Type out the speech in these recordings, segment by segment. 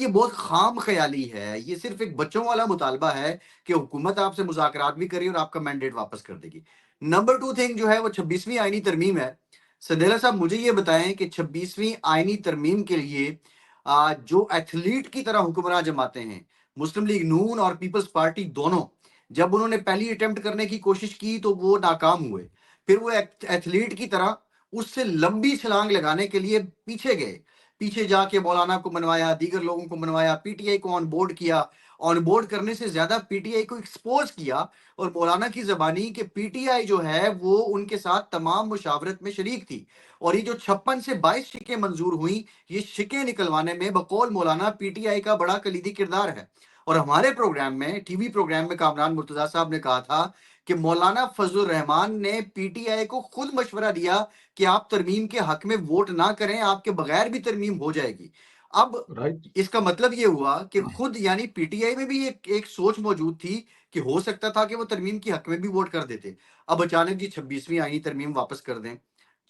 ये बहुत खाम ख्याली है, ये सिर्फ एक बच्चों वाला मुतालबा है कि हुकूमत आपसे मुज़ाकरात भी करेगी और आपका मैंडेट वापस कर देगी। नंबर 2 थिंग जो है वो 26वीं आईनी तरमीम है। संदेला साहब मुझे ये बताएँ कि 26वीं आईनी तरमीम के लिए जो एथलीट की तरह हुक्मरान जमाते हैं, मुस्लिम लीग नून और पीपल्स पार्टी दोनों, जब उन्होंने पहली अटेम्प्ट करने की कोशिश की तो वो नाकाम हुए। फिर वो एथलीट की तरह उससे लंबी छलांग लगाने के लिए पीछे गए। पीछे जाके मौलाना को मनवाया, दीगर लोगों को मनवाया, पीटीआई को ऑन बोर्ड किया। ऑन बोर्ड करने से ज्यादा पीटीआई को एक्सपोज किया और मौलाना की जबानी कि पीटीआई जो है वो उनके साथ तमाम मुशावरत में शरीक थी। और ये जो 56 से 22 शिकें मंजूर हुई, ये शिकें निकलवाने में बकौल मौलाना पीटीआई का बड़ा कलीदी किरदार है। और हमारे प्रोग्राम में, टीवी प्रोग्राम में कामरान मुर्तजा साहब ने कहा था कि मौलाना फजलुर रहमान ने पीटीआई को खुद मशवरा दिया कि आप तरमीम के हक में वोट ना करें, आपके बगैर भी तरमीम हो जाएगी। अब राइट। इसका मतलब ये हुआ कि खुद यानी पीटीआई में भी एक सोच मौजूद थी कि हो सकता था कि वो तरमीम के हक में भी वोट कर देते। अब अचानक जी 26वीं आईनी तरमीम वापस कर दें।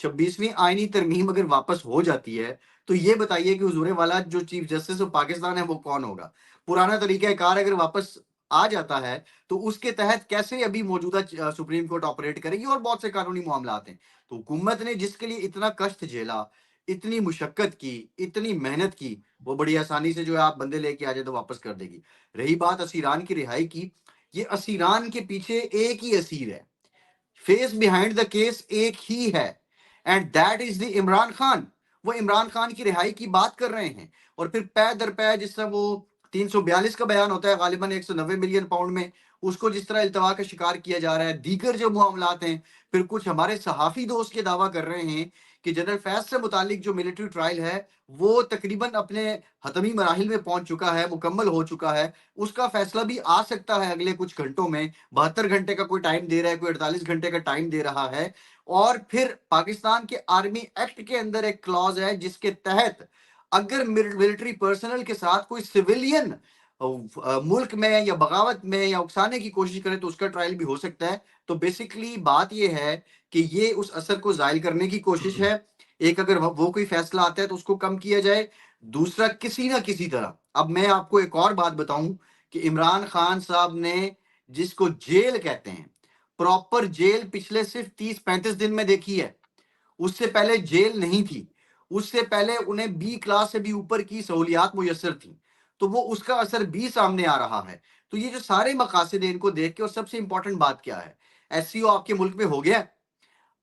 26वीं आईनी तरमीम अगर वापस हो जाती है तो ये बताइए कि हुजूर वाला जो चीफ जस्टिस ऑफ पाकिस्तान है वो कौन होगा? पुराना तरीका कार अगर वापस आ जाता है तो उसके तहत कैसे अभी मौजूदा सुप्रीम कोर्ट ऑपरेट करेगी और बहुत से कानूनी मामला हैं। तो हुकूमत ने जिसके लिए इतना कष्ट झेला, इतनी मुशक्कत की, इतनी मेहनत की, वो बड़ी आसानी से जो है आप बंदे लेके आ जाए तो वापस कर देगी। रही बात असीरान की रिहाई की, ये असीरान के पीछे एक ही असीर है, फेस बिहाइंड द केस एक ही है, and that is the Imran Khan. वो इमरान खान की रिहाई की बात कर रहे हैं और फिर पै दर पै जिस तरह वो 342 का बयान होता है गालिबन 190 मिलियन पाउंड में, उसको जिस तरह इल्तवा का शिकार किया जा रहा है, दीगर जो मामलात हैं, फिर कुछ हमारे सहाफी दोस्त ये दावा कर रहे हैं कि जनरल फैज से मुतालिक जो मिलिट्री ट्रायल है वो तकरीबन अपने हतमी मराहिल में पहुंच चुका है, मुकम्मल हो चुका है। उसका फैसला भी आ सकता है अगले कुछ घंटों में। 72 घंटे का कोई टाइम दे रहा है, कोई 48 घंटे का टाइम दे रहा है। और फिर पाकिस्तान के आर्मी एक्ट के अंदर एक क्लॉज है जिसके तहत अगर मिलिट्री पर्सनल के साथ कोई सिविलियन मुल्क में या बगावत में या उकसाने की कोशिश करे तो उसका ट्रायल भी हो सकता है। तो बेसिकली बात यह है कि ये उस असर को जायल करने की कोशिश है। एक अगर वो कोई फैसला आता है तो उसको कम किया जाए, दूसरा किसी ना किसी तरह। अब मैं आपको एक और बात बताऊं कि इमरान खान साहब ने जिसको जेल कहते हैं, प्रॉपर जेल पिछले सिर्फ 30-35 दिन में देखी है। उससे पहले जेल नहीं थी, उससे पहले उन्हें बी क्लास से भी ऊपर की सहूलियात मुयसर थी। तो वो उसका असर भी सामने आ रहा है। तो ये जो सारे मकासद हैं इनको देख के, और सबसे इंपॉर्टेंट बात क्या है, एससीओ आपके मुल्क में हो गया।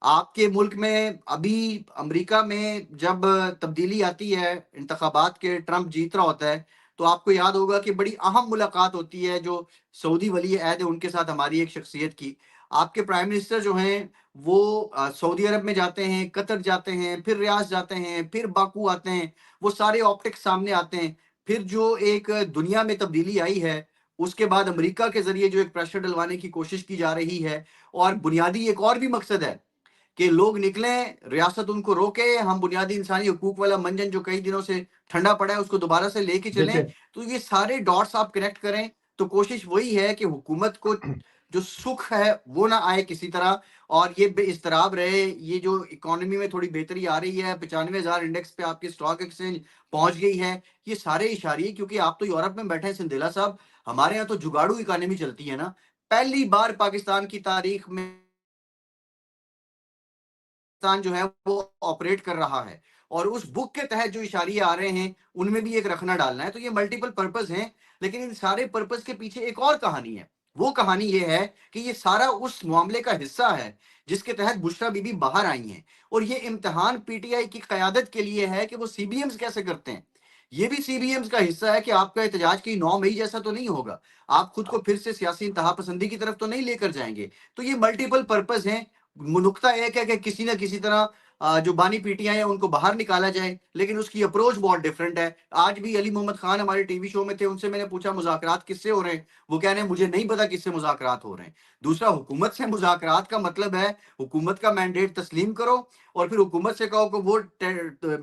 आपके मुल्क में अभी अमेरिका में जब तब्दीली आती है, इंतखाबात के ट्रंप जीत रहा होता है, तो आपको याद होगा कि बड़ी अहम मुलाकात होती है जो सऊदी वली अहद है उनके साथ हमारी एक शख्सियत की। आपके प्राइम मिनिस्टर जो हैं वो सऊदी अरब में जाते हैं, कतर जाते हैं, फिर रियाज जाते हैं, फिर बाकू आते हैं। वो सारे ऑप्टिक्स सामने आते हैं। फिर जो एक दुनिया में तब्दीली आई है, उसके बाद अमेरिका के जरिए जो एक प्रेशर डलवाने की कोशिश की जा रही है, और बुनियादी एक और भी मकसद है कि लोग निकले, रियासत उनको रोके, हम बुनियादी इंसानी हकूक वाला मंजन जो कई दिनों से ठंडा पड़ा है उसको दोबारा से लेके चलें। देखें, तो ये सारे डॉट्स आप कनेक्ट करें तो कोशिश वही है कि हुकूमत को जो सुख है वो ना आए किसी तरह, और ये बेइस्तराब रहे। ये जो इकोनॉमी में थोड़ी बेहतरी आ रही है, 95,000 इंडेक्स पे आपकी स्टॉक एक्सचेंज पहुंच गई है, ये सारे इशारे, क्योंकि आप तो यूरोप में बैठे हैं सिंधेला साहब, हमारे यहाँ तो जुगाड़ू इकोनॉमी चलती है ना। पहली बार पाकिस्तान की तारीख में पाकिस्तान जो है वो ऑपरेट कर रहा है, और उस बुक के तहत जो इशारे आ रहे हैं उनमें भी एक रखना डालना है। तो ये मल्टीपल पर्पस हैं, लेकिन इन सारे पर्पस के पीछे एक और कहानी है। वो कहानी ये है कि ये सारा उस मामले का हिस्सा है जिसके तहत बुशरा बीबी बाहर आई हैं, और ये इम्तिहान पीटीआई की कयादत के लिए है कि वो सीबीएम्स कैसे करते हैं। ये भी सीबीएम्स का हिस्सा है कि आपका एहतजाज की 9 मई जैसा तो नहीं होगा, आप खुद को फिर से सियासी इंतहा पसंदी की तरफ तो नहीं लेकर जाएंगे। तो ये मल्टीपल पर्पस हैं। नुकता एक है कि किसी ना किसी तरह जो बानी पीटियां हैं उनको बाहर निकाला जाए, लेकिन उसकी अप्रोच बहुत डिफरेंट है। आज भी अली मोहम्मद खान हमारे टीवी शो में थे, उनसे मैंने पूछा मुज़ाकरात किससे हो रहे हैं, वो कह रहे हैं मुझे नहीं पता किससे मुज़ाकरात हो रहे हैं। दूसरा, हुकूमत से मुज़ाकरात का मतलब है हुकूमत का मैंडेट तस्लीम करो और फिर हुकूमत से कहो कि वो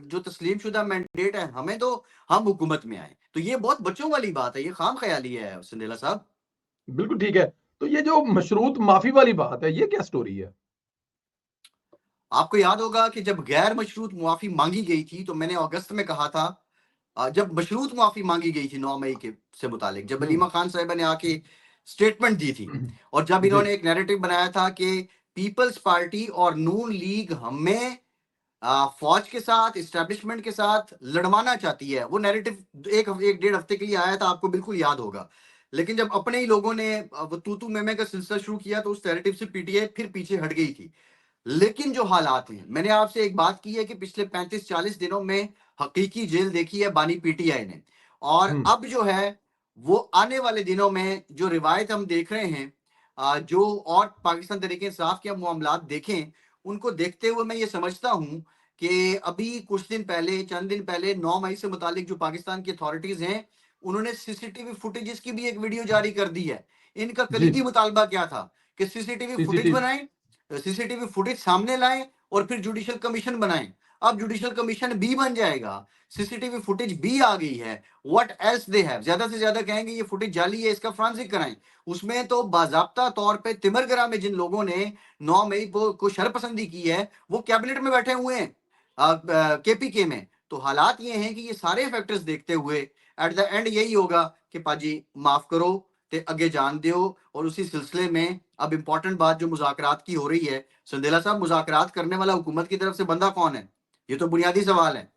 जो तस्लीम शुदा मैंडेट है हमें दो, हम हुकूमत में आए। तो ये बहुत बच्चों वाली बात है, ये खाम ख्याली है संदेला साहब। बिल्कुल ठीक है। तो ये जो मशरूत माफ़ी वाली बात है, ये क्या स्टोरी है? आपको याद होगा कि जब गैर मशरूत मुआफी मांगी गई थी तो मैंने अगस्त में कहा था जब मशरूत माफी मांगी गई थी 9 मई के से मुतालिक, जब हम्म। अलीमा खान साहिबा ने आके स्टेटमेंट दी थी, और जब जी। इन्होंने एक नैरेटिव बनाया था कि पीपल्स पार्टी और नून लीग हमें फौज के साथ, इस्टेब्लिशमेंट के साथ लड़वाना चाहती है, वो नैरेटिव एक डेढ़ हफ्ते के लिए आया था, आपको बिल्कुल याद होगा। लेकिन जब अपने ही लोगों ने वो तू मैं का सिलसिला शुरू किया, तो उस नैरेटिव से पीटीआई फिर पीछे हट गई थी। लेकिन जो हालात हैं, मैंने आपसे एक बात की है कि पिछले 35-40 दिनों में हकीकी जेल देखी है बानी पीटीआई ने, और हम्म। अब जो है वो आने वाले दिनों में जो रिवायत हम देख रहे हैं, जो और पाकिस्तान तरीके इंसाफ के मामलात देखें, उनको देखते हुए मैं ये समझता हूं कि अभी कुछ दिन पहले, चंद दिन पहले 9 मई से मुतालिक जो पाकिस्तान की अथॉरिटीज हैं, उन्होंने सीसीटीवी फुटेजेस की भी एक वीडियो जारी कर दी है। इनका जी। कलीदी मुतालबा क्या था कि सीसीटीवी फुटेज सीसीटीवी। बनाएं, सीसीटीवी फुटेज सामने लाएं और फिर जुडिशियल कमीशन बनाएं। अब जुडिशियल कमीशन भी बन जाएगा, सीसीटीवी फुटेज भी आ गई है, व्हाट एल्स दे हैव, ज्यादा से ज्यादा कहेंगे ये फुटेज जाली है, इसका फ्रांसिक कराएं। उसमें तो बाजाब्ता तौर पे तिमरगरा में जिन लोगों ने 9 मई को शरपसंदी की है, वो कैबिनेट में बैठे हुए हैं, केपीके में। तो हालात ये हैं कि ये सारे फैक्टर्स देखते हुए एट द एंड यही होगा कि पाजी माफ करो ते अगे जान दियो। और उसी सिलसिले में अब इंपॉर्टेंट बात जो मुज़ाकरात की हो रही है, संदेला साहब, मुज़ाकरात करने वाला हुकूमत की तरफ से बंदा कौन है? ये तो बुनियादी सवाल है।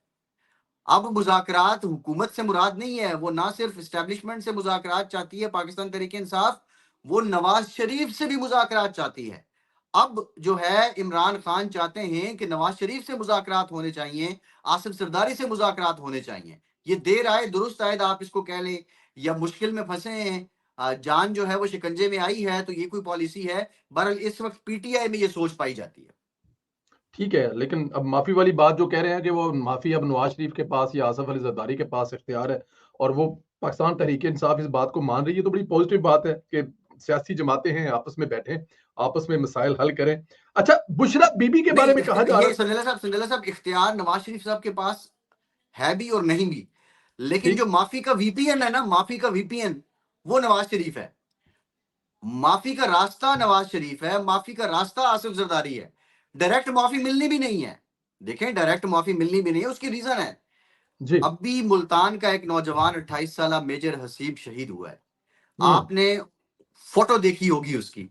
अब मुज़ाकरात हुकूमत से मुराद नहीं है, वो ना सिर्फ इस्टेब्लिशमेंट से मुज़ाकरात चाहती है पाकिस्तान तरीके इंसाफ, वो नवाज शरीफ से भी मुज़ाकरात चाहती है। अब जो है इमरान खान चाहते हैं कि नवाज शरीफ से मुज़ाकरात होने चाहिए, आसिफ सरदारी से मुज़ाकरात होने चाहिए। ये देर आए दुरुस्त आए, आप इसको कह लें, या मुश्किल में फंसे हैं, जान जो है वो शिकंजे में आई है, तो ये कोई पॉलिसी है। बहरहाल इस वक्त पीटीआई में ये सोच पाई जाती है। ठीक है, लेकिन अब माफ़ी वाली बात जो कह रहे हैं कि वो माफ़ी अब नवाज़ शरीफ के पास या आसिफ अली ज़रदारी के पास इख्तियार है और वो पाकिस्तान तहरीक-ए-इंसाफ इस बात को मान रही है, तो बड़ी पॉज़िटिव बात है कि सियासी जमातें हैं, आपस में बैठें, आपस में मसाइल हल करें। अच्छा, बुशरा बीबी के बारे नहीं, में कहा जा रहा ये संदेला साहब इख्तियार नवाज शरीफ साहब के पास है भी और नहीं भी। लेकिन जो ठीक। माफी का वीपीएन है ना, माफी का वीपीएन, वो नवाज शरीफ है। माफी का रास्ता नवाज शरीफ है, माफी का रास्ता आसिफ जरदारी है। डायरेक्ट माफी मिलनी भी नहीं है। देखें, डायरेक्ट माफी मिलनी भी नहीं है, उसकी रीजन है। जी। अभी मुल्तान का एक नौजवान 28 साल मेजर हसीब शहीद हुआ है। हुँ। आपने फोटो देखी होगी उसकी।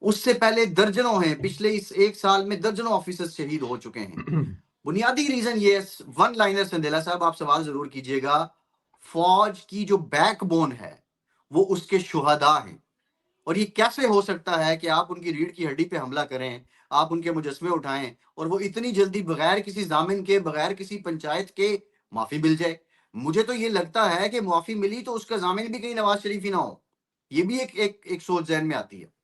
उससे पहले दर्जनों हैं, पिछले इस एक साल में दर्जनों ऑफिसर्स शहीद हो चुके हैं। बुनियादी रीजन ये, वन लाइनर संदेला साहब आप सवाल जरूर कीजिएगा, फौज की जो बैकबोन है वो उसके शुहदा हैं। और ये कैसे हो सकता है कि आप उनकी रीढ़ की हड्डी पे हमला करें, आप उनके मुजस्मे उठाएं, और वो इतनी जल्दी बगैर किसी जामिन के, बगैर किसी पंचायत के माफी मिल जाए? मुझे तो ये लगता है कि माफी मिली तो उसका जामिन भी कहीं नवाज शरीफ ही ना हो। ये भी एक सोच जहन में आती है।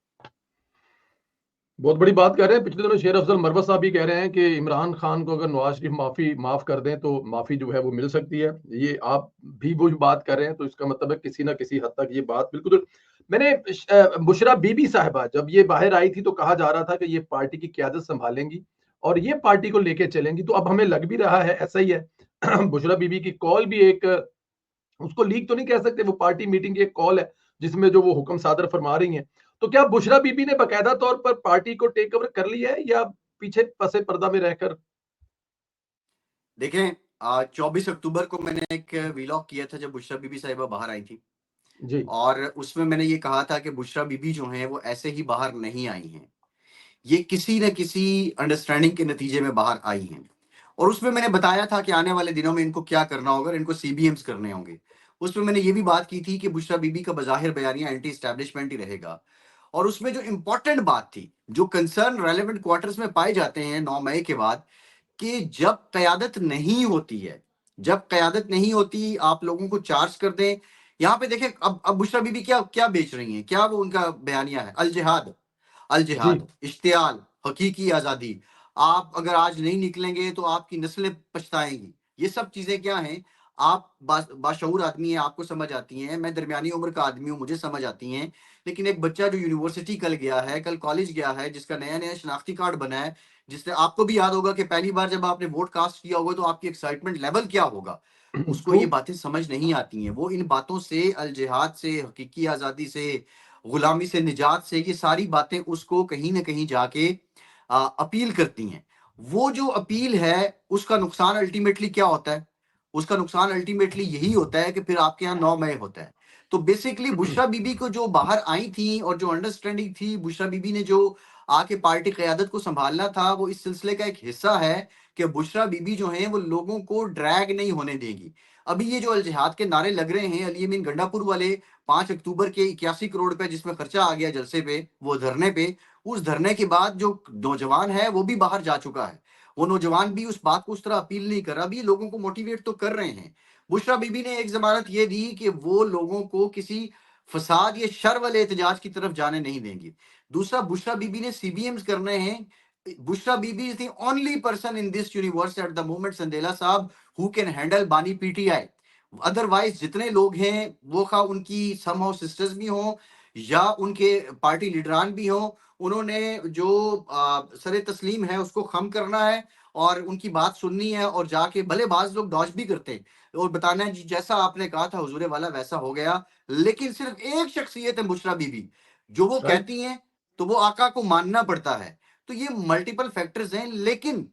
बहुत बड़ी बात कह रहे हैं। पिछले दिनों शेर अफजल मरवत साहब भी कह रहे हैं कि इमरान खान को अगर नवाज शरीफ माफ कर दें तो माफी जो है वो मिल सकती है। ये आप भी वो बात कर रहे हैं, तो इसका मतलब है किसी ना किसी हद तक ये बात बिल्कुल। मैंने बुशरा बीबी साहिबा जब ये बाहर आई थी तो कहा जा रहा था कि ये पार्टी की क्यादत संभालेंगी और ये पार्टी को लेके चलेंगी, तो अब हमें लग भी रहा है ऐसा ही है। बुशरा बीबी की कॉल भी एक, उसको लीक तो नहीं कह सकते, वो पार्टी मीटिंग की एक कॉल है जिसमें जो वो हुक्म सादर फरमा रही हैं। तो क्या बुशरा बीबी ने बाकायदा तौर पर पार्टी को टेक ओवर कर लिया है या पीछे पसे पर्दा में रहकर? देखें, 24 अक्टूबर को मैंने एक वीलॉग किया था जब बुशरा बीबी साहिबा बाहर आई थी, जी। और उसमें मैंने ये कहा था कि बुशरा बीबी जो हैं वो ऐसे ही बाहर नहीं आई हैं, ये किसी न किसी अंडरस्टैंडिंग के नतीजे में बाहर आई हैं। और उसमें मैंने बताया था कि आने वाले दिनों में इनको क्या करना होगा, इनको सीबीएम्स करने होंगे। उसमें मैंने ये भी बात की थी कि बुशरा बीबी का बज़ाहिर बयानिया एंटी एस्टैब्लिशमेंट ही रहेगा। और उसमें जो इंपॉर्टेंट बात थी, जो कंसर्न रेलेवेंट क्वार्टर्स में पाए जाते हैं 9 मई के बाद, कि जब क़यादत नहीं होती है, जब क़यादत नहीं होती, आप लोगों को चार्ज कर दें। यहाँ पे देखें, अब बुशरा बीबी क्या क्या बेच रही हैं, क्या वो उनका बयानिया है? अल जिहाद, अल जी। जिहाद, इश्तियाल, हकीकी आज़ादी। आप अगर आज नहीं निकलेंगे तो आपकी नस्लें पछताएंगी। ये सब चीज़ें क्या हैं? आप बाशऊर आदमी हैं, आपको समझ आती हैं। मैं दरमियानी उम्र का आदमी हूँ, मुझे समझ आती हैं। लेकिन एक बच्चा जो यूनिवर्सिटी कल गया है, कल कॉलेज गया है, जिसका नया नया शनाख्ती कार्ड बना है, जिसने, आपको भी याद होगा कि पहली बार जब आपने वोट कास्ट किया होगा तो आपकी एक्साइटमेंट लेवल क्या होगा, उसको ट्रू। ये बातें समझ नहीं आती हैं। वो इन बातों से, अल जिहाद से, हकीकी आज़ादी से, गुलामी से निजात से, ये सारी बातें उसको कहीं ना कहीं जाके अपील करती हैं। वो जो अपील है उसका नुकसान अल्टीमेटली क्या होता है? उसका नुकसान अल्टीमेटली यही होता है कि फिर आपके यहाँ 9 मई होता है। तो बेसिकली बुशरा बीबी को जो बाहर आई थी और जो अंडरस्टैंडिंग थी, बुशरा बीबी ने जो आके पार्टी क़यादत को संभालना था, वो इस सिलसिले का एक हिस्सा है कि बुशरा बीबी जो है वो लोगों को ड्रैग नहीं होने देगी। अभी ये जो अल जिहाद के नारे लग रहे हैं, अली अमीन गंडापुर वाले 5 अक्टूबर के 81 करोड़ रुपए जिसमें खर्चा आ गया जलसे पे, वो धरने पे, उस धरने के बाद जो नौजवान है वो भी बाहर जा चुका है। वो नौजवान भी उस बात को उस तरह अपील नहीं कर रहा, अभी लोगों को मोटिवेट तो कर रहे हैं। बुशरा बीबी ने एक जमानत ये दी कि वो लोगों को किसी फसाद या शर वाले एहतजाज की तरफ जाने नहीं देंगी। दूसरा, बुशरा बीबी ने सीबीएम्स करने हैं। Bushra Bibi is the only person in this universe at the moment, Sandela साहब, who can handle Bani PTI. Otherwise जितने लोग हैं वो खा उनकी समहाउ सिस्टर्स भी हों या उनके पार्टी लीडरान भी हों, उन्होंने जो सरे तस्लीम है उसको खम करना है और उनकी बात सुननी है और जाके भले बाज लोग डॉज भी करते हैं और बताना है जी जैसा आपने कहा था हुजूरे वाला वैसा हो गया। लेकिन सिर्फ एक शख्सियत है बुशरा बीबी, जो वो राइट। कहती हैं तो वो आका को मानना पड़ता है। तो ये मल्टीपल फैक्टर्स हैं, लेकिन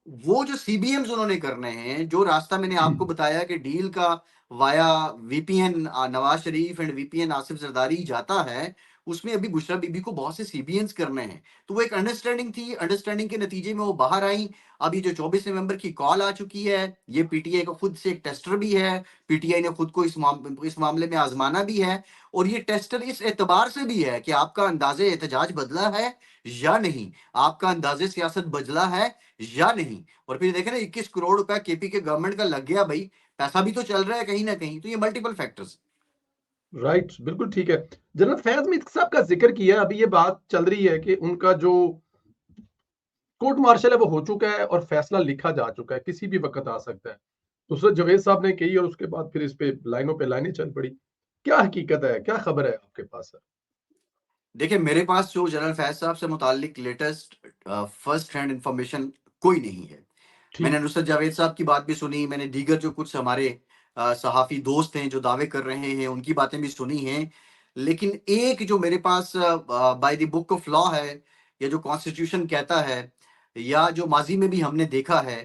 वो जो सीबीएम्स उन्होंने करने हैं, जो रास्ता मैंने आपको बताया कि डील का via VPN Nawaz Sharif and VPN Asif Zardari जाता है, उसमें अभी बुशरा बीबी को बहुत से सीबीएम्स करने हैं। तो वो एक अंडरस्टैंडिंग थी, अंडरस्टैंडिंग के नतीजे में वो बाहर आई। अब ये जो 24 नवंबर की कॉल आ चुकी है, ये पीटीआई का खुद से एक टेस्टर भी है, पीटीआई ने खुद को इस मामले में आजमाना भी है। और ये टेस्टर इस एतबार से भी है कि आपका अंदाजे एहतजाज बदला है या नहीं, आपका अंदाजे सियासत बदला है या नहीं। और फिर देखें ना 21 करोड़ रुपया केपी के गवर्नमेंट का लग गया भाई, पैसा भी तो चल रहा है कहीं ना कहीं। तो ये मल्टीपल फैक्टर्स। राइट, बिल्कुल ठीक है। जनरल फैज़ मीर साहब का ज़िक्र किया, अभी ये बात चल रही है कि उनका जो कोर्ट मार्शल है वो हो चुका है और फैसला लिखा जा चुका है, किसी भी वक़्त आ सकता है। नुसरत जावेद साहब ने कही और उसके बाद फिर इस पे लाइनों पे लाइनें चल पड़ी। क्या हकीकत है? क्या खबर है आपके पास सर? देखिए मेरे पास जो जनरल फैज साहब से मुतालिक लेटेस्ट फर्स्ट हैंड इंफॉर्मेशन कोई नहीं है। मैंने ठीक। नुसरत जावेद साहब की बात भी सुनी, मैंने दीगर जो कुछ हमारे सहाफ़ी दोस्त हैं जो दावे कर रहे हैं उनकी बातें भी सुनी हैं। लेकिन एक जो मेरे पास by the book of law है, या जो कॉन्स्टिट्यूशन कहता है, या जो माज़ी में भी हमने देखा है,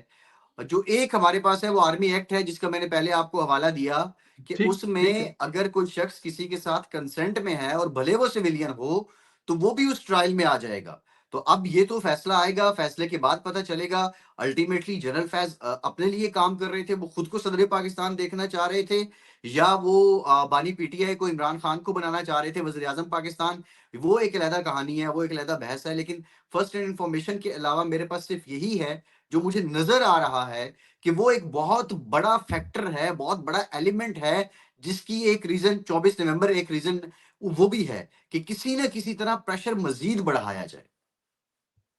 जो एक हमारे पास है वो आर्मी एक्ट है जिसका मैंने पहले आपको हवाला दिया कि ठीक है। उसमें अगर कोई शख्स किसी के साथ कंसेंट में है और भले वो सिविलियन हो, तो वो भी उस ट्रायल में आ जाएगा। तो अब ये तो फैसला आएगा, फैसले के बाद पता चलेगा। अल्टीमेटली जनरल फैज अपने लिए काम कर रहे थे, वो खुद को सदर पाकिस्तान देखना चाह रहे थे, या वो बानी पीटीआई को इमरान खान को बनाना चाह रहे थे वजीर आजम पाकिस्तान। वो एक अलहदा कहानी है, वो एक अलहदा बहस है। लेकिन फर्स्ट हैंड इंफॉर्मेशन के अलावा मेरे पास सिर्फ यही है जो मुझे नजर आ रहा है कि वो एक बहुत बड़ा फैक्टर है, बहुत बड़ा एलिमेंट है, जिसकी एक रीजन 24 नवंबर एक रीजन वो भी है कि किसी न किसी तरह प्रेशर मजीद बढ़ाया जाए।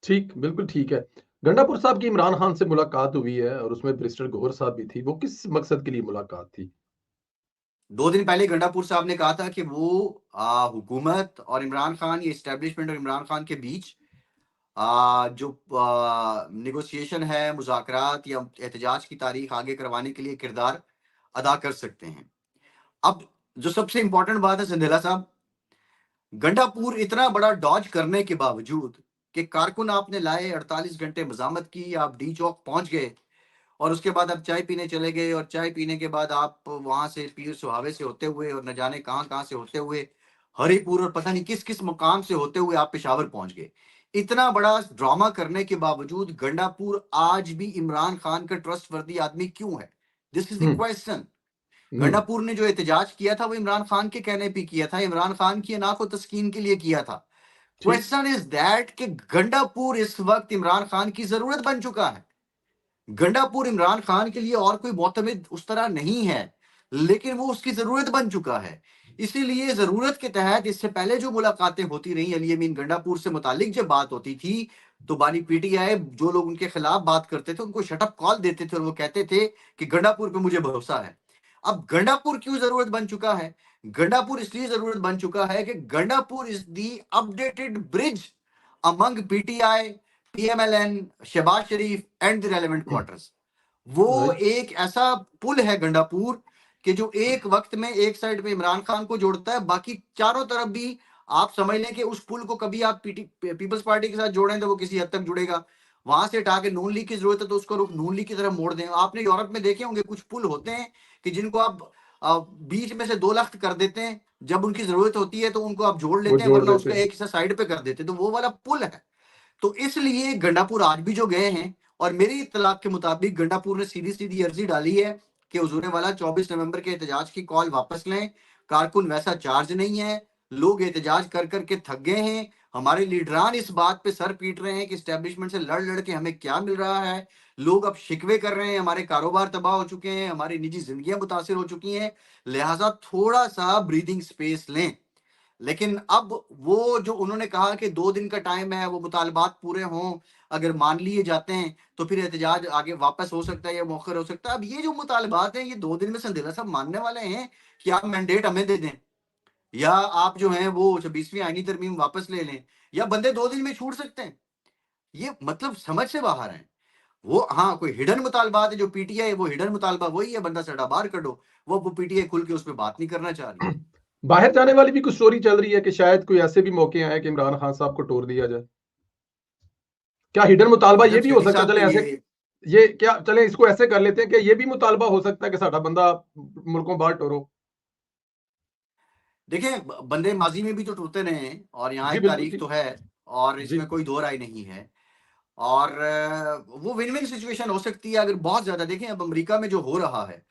ठीक, बिल्कुल ठीक है। गंडापुर साहब की इमरान खान से मुलाकात हुई है और उसमें बैरिस्टर गौहर साहब भी थी। वो किस मकसद के लिए मुलाकात थी? 2 दिन पहले गंडापुर साहब ने कहा था कि वो हुकूमत और इमरान खान, ये इस्टेब्लिशमेंट और इमरान खान के बीच जो नेगोशिएशन है, मुज़ाकरात या एहतजाज की तारीख आगे करवाने के लिए किरदार अदा कर सकते हैं। अब जो सबसे इंपॉर्टेंट बात है संदेला साहब, गंडापुर इतना बड़ा डॉज करने के बावजूद कि कारकुन आपने लाए, 48 घंटे मजामत की, आप डी चौक पहुंच गए और उसके बाद आप चाय पीने चले गए, और चाय पीने के बाद आप वहां से पीर सुहावे से होते हुए और न जाने कहां कहां से होते हुए हरिपुर और पता नहीं किस किस मुकाम से होते हुए आप पेशावर पहुंच गए। इतना बड़ा ड्रामा करने के बावजूद गंडापुर आज भी इमरान खान का ट्रस्ट वर्दी आदमी क्यों है? This is the hmm, question. Hmm, Gandapur ने जो एहतजाज किया था वो इमरान खान के कहने पे किया था, इमरान खान की अना को तस्कीन के लिए किया था। ठीक, क्वेश्चन इज दैट कि गंडापुर इस वक्त इमरान खान की जरूरत बन चुका है। गंडापुर इमरान खान के लिए और कोई मोतमिद उस तरह नहीं है, लेकिन वो उसकी जरूरत बन चुका है। इसीलिए जरूरत के तहत इससे पहले जो मुलाकातें होती रही अली अमीन गंडापुर से मुतालिक जब बात होती थी, तो बानी पीटीआई जो लोग उनके खिलाफ बात करते थे उनको शटअप कॉल देते थे और वो कहते थे कि गंडापुर पे मुझे भरोसा है। अब गंडापुर क्यों जरूरत बन चुका है? गंडापुर इसलिए जरूरत बन चुका है कि Gandapur is the updated bridge among PTI, PMLN, Shahbaz Sharif and the relevant quarters. वो राइट, एक ऐसा पुल है गंडापुर कि जो एक वक्त में एक साइड पे इमरान खान को जोड़ता है, बाकी चारों तरफ भी आप समझ लें कि उस पुल को कभी आप पीपल्स पार्टी के साथ जोड़ें तो वो किसी हद तक जुड़ेगा, वहां से हटा के नून लीग की जरूरत है तो उसको नून लीग की तरफ मोड़ दें। आपने यूरोप में देखे होंगे कुछ पुल होते हैं कि जिनको आप बीच में से 2 लाख कर देते हैं, जब उनकी जरूरत होती है तो उनको आप जोड़ वो लेते हैं, जोड़ वरना देते उसका हैं। एक हिस्सा साइड पे कर देते हैं, तो वो वाला पुल है। तो इसलिए गंडापुर आज भी जो गए हैं, और मेरी इत्तलाक के मुताबिक गंडापुर ने सीधी सीधी अर्जी डाली है कि हुजूर वाला 24 नवंबर के एहतजाज की कॉल वापस लें, कारकुन वैसा चार्ज नहीं है, लोग एहतजाज कर करके थक गए हैं, हमारे लीडरान इस बात पे सर पीट रहे हैं कि स्टैब्लिशमेंट से लड़ लड़ के हमें क्या मिल रहा है, लोग अब शिकवे कर रहे हैं, हमारे कारोबार तबाह हो चुके हैं, हमारी निजी जिंदगियां मुतासिर हो चुकी हैं, लिहाजा थोड़ा सा ब्रीदिंग स्पेस लें। लेकिन अब वो जो उन्होंने कहा कि 2 दिन का टाइम है, वो मुतालबात पूरे हों, अगर मान लिए जाते हैं तो फिर एहतजाज आगे वापस हो सकता है या मौखर हो सकता है। अब ये जो मुतालबात हैं, ये 2 दिन में संदेला साहब मानने वाले हैं कि आप मैंडेट हमें दे दें, या आप जो हैं वो 26वीं आईनी तरमीम वापस ले लें, या बंदे 2 दिन में छूट सकते हैं। ये मतलब समझ से बाहर है। वो हाँ, कोई हिडन मुतालबात है जो पीटीआई, वो हिडन मुतालबा वही है, बंदा सड़ा बाहर करो, वो पीटीआई खुल के उस पर बात नहीं करना चाह रही। बाहर जाने वाली भी कुछ स्टोरी चल रही है कि शायद कोई ऐसे भी मौके आए कि इमरान खान साहब को तोड़ दिया जाए। क्या हिडन मुतालबा ये नजब भी हो सेठी सकता है, साहब चले तो ऐसे, ये क्या, चले इसको ऐसे कर लेते हैं कि ये भी मुतालबा हो सकता है कि साडा बंदा मुल्कों बाहर टोरो। देखें, बंदे माजी में भी तो टूटते रहे हैं, और यहाँ जी एक बिल्कुल तारीख जी। तो है, और जी इसमें कोई दो राय नहीं है। और वो विन विन सिचुएशन हो सकती है अगर बहुत ज्यादा देखें। अब अमेरिका में जो हो रहा है,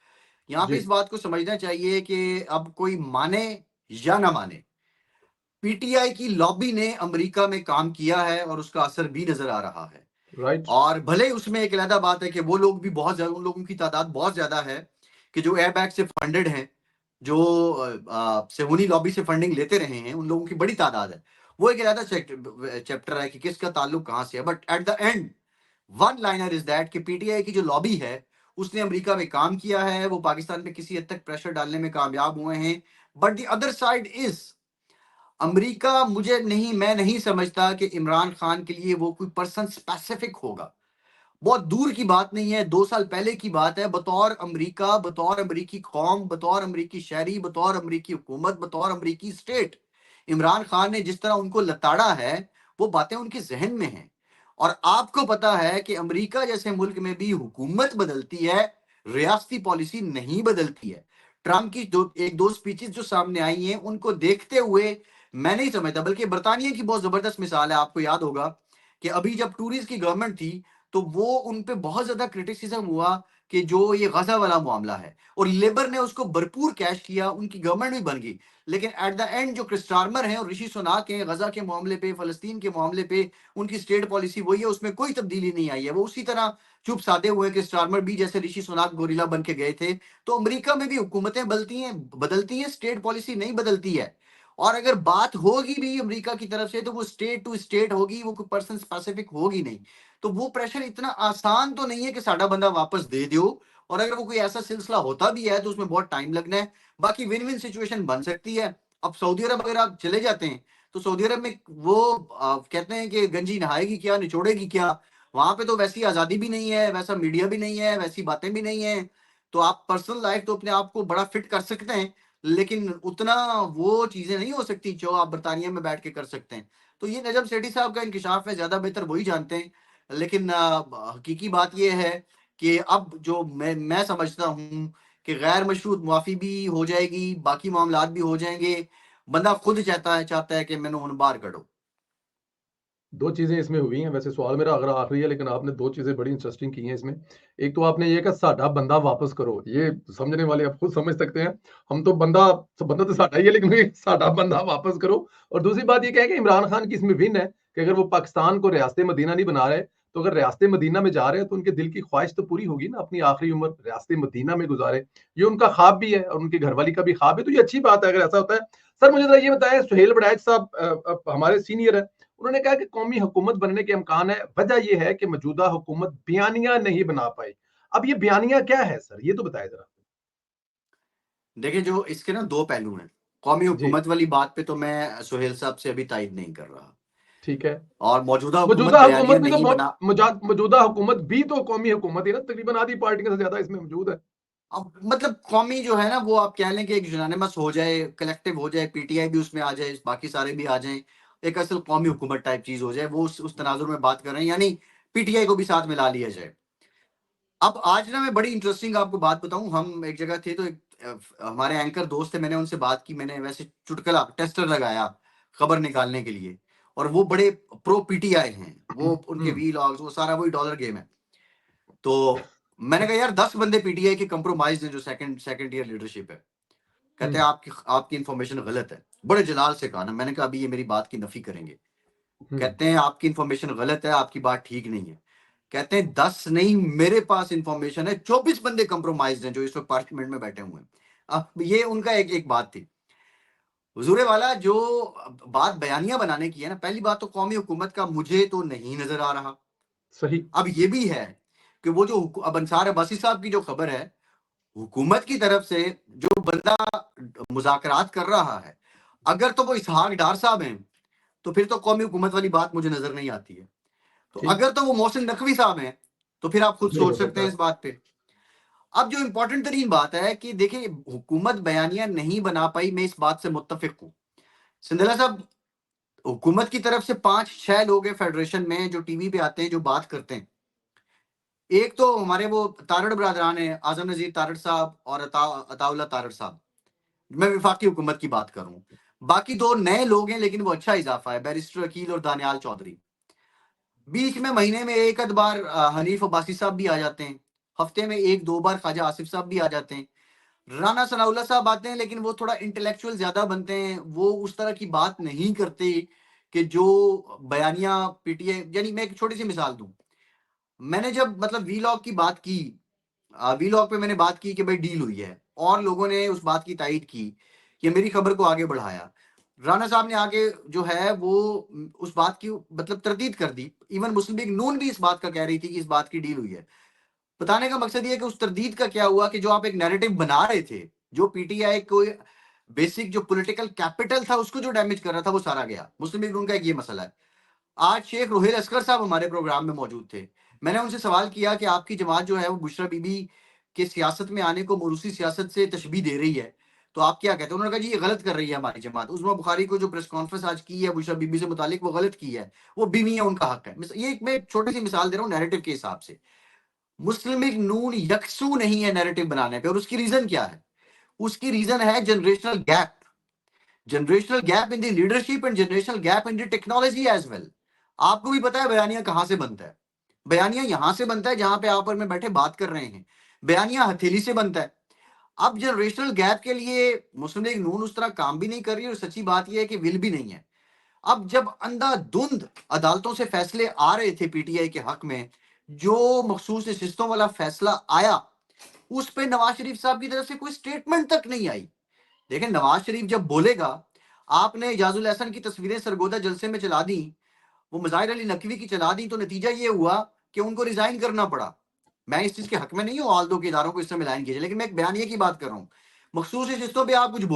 यहाँ पे जी। इस बात को समझना चाहिए कि अब कोई माने या ना माने, पीटीआई की लॉबी ने अमेरिका में काम किया है और उसका असर भी नजर आ रहा है। राइट। और भले उसमें एक अलग बात है कि वो लोग भी बहुत ज्यादा, उन लोगों की तादाद बहुत ज्यादा है कि जो एयरबैग से फंडेड हैं, जो सेहूनी लॉबी से फंडिंग लेते रहे हैं, उन लोगों की बड़ी तादाद है। वो एक अलग चैप्टर है कि किसका ताल्लुक कहां से है, but at the end one liner is that कि पीटीआई की जो लॉबी है, उसने अमेरिका में काम किया है, वो पाकिस्तान पे किसी हद तक प्रेशर डालने में कामयाब हुए हैं। But the other side is America, मुझे नहीं, मैं नहीं समझता कि इमरान खान के लिए वो कोई पर्सन स्पेसिफिक होगा। बहुत दूर की बात नहीं है, 2 साल पहले की बात है। बतौर अमेरिका, बतौर अमेरिकी कौम, बतौर अमेरिकी शहरी, बतौर अमेरिकी हुकूमत, बतौर अमेरिकी स्टेट, इमरान खान ने जिस तरह उनको लताड़ा है, वो बातें उनके जहन में हैं। और आपको पता है कि अमेरिका जैसे मुल्क में भी हुकूमत बदलती है, रियासती पॉलिसी नहीं बदलती है। ट्रंप की एक दो स्पीचेस जो सामने आई हैं, उनको देखते हुए मैं नहीं समझता, बल्कि बरतानिया की बहुत जबरदस्त मिसाल है। आपको याद होगा कि अभी जब टूरिस्ट की गवर्नमेंट थी, तो वो उन पे बहुत ज्यादा क्रिटिसिज्म हुआ कि जो ये गजा वाला मामला है, और लेबर ने उसको भरपूर कैश किया, उनकी गवर्नमेंट भी बन गई। लेकिन एट द एंड जो क्रिस्टार्मर हैं और ऋषि सुनाक हैं, गजा के मामले पे, फलस्तीन के मामले पे उनकी स्टेट पॉलिसी वही है, उसमें कोई तब्दीली नहीं आई है। वो उसी तरह चुप साधे हुए कि स्टार्मर भी जैसे ऋषि सुनाक गोरिल्ला बन के गए थे। तो अमेरिका में भी हुकूमतें बदलती हैं, स्टेट पॉलिसी नहीं बदलती है। और अगर बात होगी भी अमेरिका की तरफ से, तो वो स्टेट टू स्टेट होगी, वो कोई पर्सन स्पेसिफिक होगी नहीं। तो वो प्रेशर इतना आसान तो नहीं है कि साडा बंदा वापस दे दो। और अगर वो कोई ऐसा सिलसिला होता भी है तो उसमें बहुत टाइम लगना है। बाकी विन विन सिचुएशन बन सकती है। अब सऊदी अरब अगर आप चले जाते हैं, तो सऊदी अरब में वो कहते हैं कि गंजी नहाएगी क्या, निचोड़ेगी क्या। वहां पे तो वैसी आजादी भी नहीं है, वैसा मीडिया भी नहीं है, वैसी बातें भी नहीं है। तो आप पर्सनल लाइफ तो अपने आप को बड़ा फिट कर सकते हैं, लेकिन उतना वो चीजें नहीं हो सकती जो आप बरतानिया में बैठ के कर सकते हैं। तो ये नजम सेठी साहब का इंकशाफ है, ज्यादा बेहतर वही जानते हैं। लेकिन हकीकी बात यह है कि अब जो मैं समझता हूँ कि गैर मशरूत मुआफ़ी भी हो जाएगी, बाकी मामलात भी हो जाएंगे। बंदा खुद चाहता है कि मैंने उन बाहर करो। 2 चीज़ें इसमें हुई हैं, वैसे सवाल मेरा अगर आखिरी है, लेकिन आपने 2 चीज़ें बड़ी इंटरेस्टिंग की हैं इसमें। एक तो आपने ये कहा साडा बंदा वापस करो, ये समझने वाले आप खुद समझ सकते हैं। हम तो बंदा तो साडा ही है, लेकिन ये साडा बंदा वापस करो। और दूसरी बात ये क्या है कि इमरान खान की इसमें विन है कि अगर वो पाकिस्तान को रियासत-ए-मदीना नहीं बना रहे, तो अगर रियासत-ए-मदीना में जा रहे हैं, तो उनके दिल की ख्वाहिश तो पूरी होगी ना, अपनी आखिरी उम्र रियासत-ए-मदीना में गुज़ारे। ये उनका ख्वाब भी है और उनके घरवाली का भी ख्वाब है, तो ये अच्छी बात है अगर ऐसा होता है। सर मुझे ज़रा ये बताएँ, सुहेल वड़ैच साहब हमारे सीनियर हैं, उन्होंने कहा कि कौमी हुकूमत बनने के इम्कान है, वजह ये है कि मौजूदा हुकूमत बयानिया नहीं बना पाई। अब ये बयानिया क्या है सर? ये तो बताएँ ज़रा। देखिए, जो इसके ना दो पहलू हैं। कौमी जी, हुकूमत वाली बात पे तो मैं सुहेल साहब से अभी तायद नहीं कर रहा, ठीक है। और मौजूदा हुकूमत मौजूदा बयानिया हुकूमत भी तो नहीं बना। मौजूदा हुकूमत भी तो कौमी हुकूमत ही है ना, तकरीबन आधी पार्टियों से ज़्यादा इसमें मौजूद है। अब मतलब कौमी जो है ना, वो आप कह लें कि एक यूनानिमस हो जाए, कलेक्टिव हो जाए, पीटीआई भी उसमें आ जाए, बाकी सारे भी आ जाएं, एक असल कौमी हुकूमत टाइप चीज हो जाए, वो उस तनाजुर में बात कर रहे हैं। यानी पीटीआई को भी साथ मिला लिया जाए। अब आज ना मैं बड़ी इंटरेस्टिंग आपको बात बताऊं, हम एक जगह थे तो हमारे एंकर दोस्त थे, मैंने उनसे बात की, मैंने वैसे चुटकुला टेस्टर लगाया खबर निकालने के लिए, और वो बड़े प्रो पीटीआई हैं, वो उनके हुँ, वीलॉग्स वो सारा वही डॉलर गेम है। तो मैंने कहा यार 10 बंदे पीटीआई के कंप्रोमाइज हैं जो सेकंड सेकंड ईयर लीडरशिप है। कहते हैं हुँ, आपकी आपकी इन्फॉर्मेशन गलत है। बड़े जलाल से कहा ना, मैंने कहा अभी ये मेरी बात की नफी करेंगे। हुँ, कहते हैं आपकी इन्फॉर्मेशन गलत है, आपकी बात ठीक नहीं है। कहते हैं 10 नहीं, मेरे पास इन्फॉर्मेशन है 24 बंदे कंप्रोमाइज हैं जो इस वक्त पार्लियामेंट में बैठे हुए हैं। अब ये उनका एक एक बात थी। हुजूर वाला जो बात बयानिया बनाने की है ना, पहली बात तो कौमी हुकूमत का मुझे तो नहीं नजर आ रहा। सही, अब ये भी है कि वो जो अब अंसार अब्बासी साहब की जो खबर है, हुकूमत की तरफ से जो बंदा मुज़ाकरात कर रहा है, अगर तो वो इसहाक डार साहब हैं, तो फिर तो कौमी हुकूमत वाली बात मुझे नजर नहीं आती है। तो ठीक, अगर तो वो मोहसिन नकवी साहब हैं, तो फिर आप खुद नहीं हो सोच सकते सकता। हैं इस बात पे। अब जो इंपॉर्टेंट तरीन बात है कि देखिए, हुकूमत बयानिया नहीं बना पाई, मैं इस बात से मुत्तफिक हूं। सिंधला साहब, हुकूमत की तरफ से 5-6 लोग हैं फेडरेशन में जो टीवी पे आते हैं, जो बात करते हैं। एक तो हमारे वो तारड़ बरादरान है, आजम नजीर तारड़ साहब और अताउल्ला तारड़ साहब। मैं विफाकी हुकूमत की बात करूं। बाकी दो नए लोग हैं, लेकिन वो अच्छा इजाफा है, बैरिस्टर अकील और दानियाल चौधरी। बीच में महीने में एक आध बार हनीफ अब्बासी साहब भी आ जाते हैं। हफ्ते में एक दो बार ख्वाजा आसिफ साहब भी आ जाते हैं। राना सनाउल्लाह साहब आते हैं, लेकिन वो थोड़ा इंटेलेक्चुअल ज्यादा बनते हैं, वो उस तरह की बात नहीं करते कि जो बयानिया पीटीए। यानी मैं एक छोटी सी मिसाल दूं, मैंने जब मतलब वीलॉग की बात की, वीलॉग पे मैंने बात की कि भाई डील हुई है, और लोगों ने उस बात की तायद की कि मेरी खबर को आगे बढ़ाया। राणा साहब ने आगे जो है वो उस बात की मतलब तरदीद कर दी। इवन मुस्लिम लीग नून भी इस बात का कह रही थी कि इस बात की डील हुई है। बताने का मकसद ये है कि उस तरदीद का क्या हुआ कि जो आप एक नैरेटिव बना रहे थे, जो पीटीआई को बेसिक जो पॉलिटिकल कैपिटल था उसको जो डैमेज कर रहा था, वो सारा गया। मुस्लिम लीग नून का एक ये मसला है। आज शेख रोहेल असगर साहब हमारे प्रोग्राम में मौजूद थे। मैंने उनसे सवाल किया कि आपकी जमात जो है वो बुशरा बीबी के सियासत में आने को मोरूसी सियासत से तशबीह दे रही है, तो आप क्या कहते हैं? उन्होंने कहा जी ये गलत कर रही है हमारी जमात। उस्मा बुखारी को जो प्रेस कॉन्फ्रेंस आज की है बुशरा बीबी से मुतालिक, वो गलत की है। वो बीवी है, उनका हक है। ये एक मैं छोटी सी मिसाल दे रहा हूँ नैरेटिव के हिसाब से। मुस्लिम लीग नून यकसू नहीं है नैरेटिव बनाने पे, और उसकी रीजन क्या है? उसकी रीजन है generational gap. Generational gap in the leadership and generational gap in the technology as well. आपको भी पता है बयानिया कहां से बनता है। बयानिया यहां से बनता है जहां पे आप और मैं बैठे बात कर रहे हैं। बयानिया हथेली से बनता है। अब जनरेशनल गैप के लिए मुस्लिम लीग नून उस तरह काम भी नहीं कर रही, और सच्ची बात यह है कि विल भी नहीं है। अब जब अंधाधुंध अदालतों से फैसले आ रहे थे पीटीआई के हक में, जो मखसूस नशिस्तों वाला फैसला आया, उस पे नवाज शरीफ साहब की तरफ से कोई स्टेटमेंट तक नहीं आई। देखें, नवाज शरीफ जब बोलेगा, आपने इजाजुल एहसन की तस्वीरें सरगोदा जलसे में चला दी, वो मज़ाहिर अली नकवी की चला दी, तो नतीजा ये हुआ कि उनको रिजाइन करना पड़ा। मैं इस चीज के हक में नहीं हूँ, आल दो के इदारों को इससे मिलान कीजिए, लेकिन मैं एक बयानिए की बात कर रहा हूँ। मखसूस नशिस्तों पे आप कुछ बोल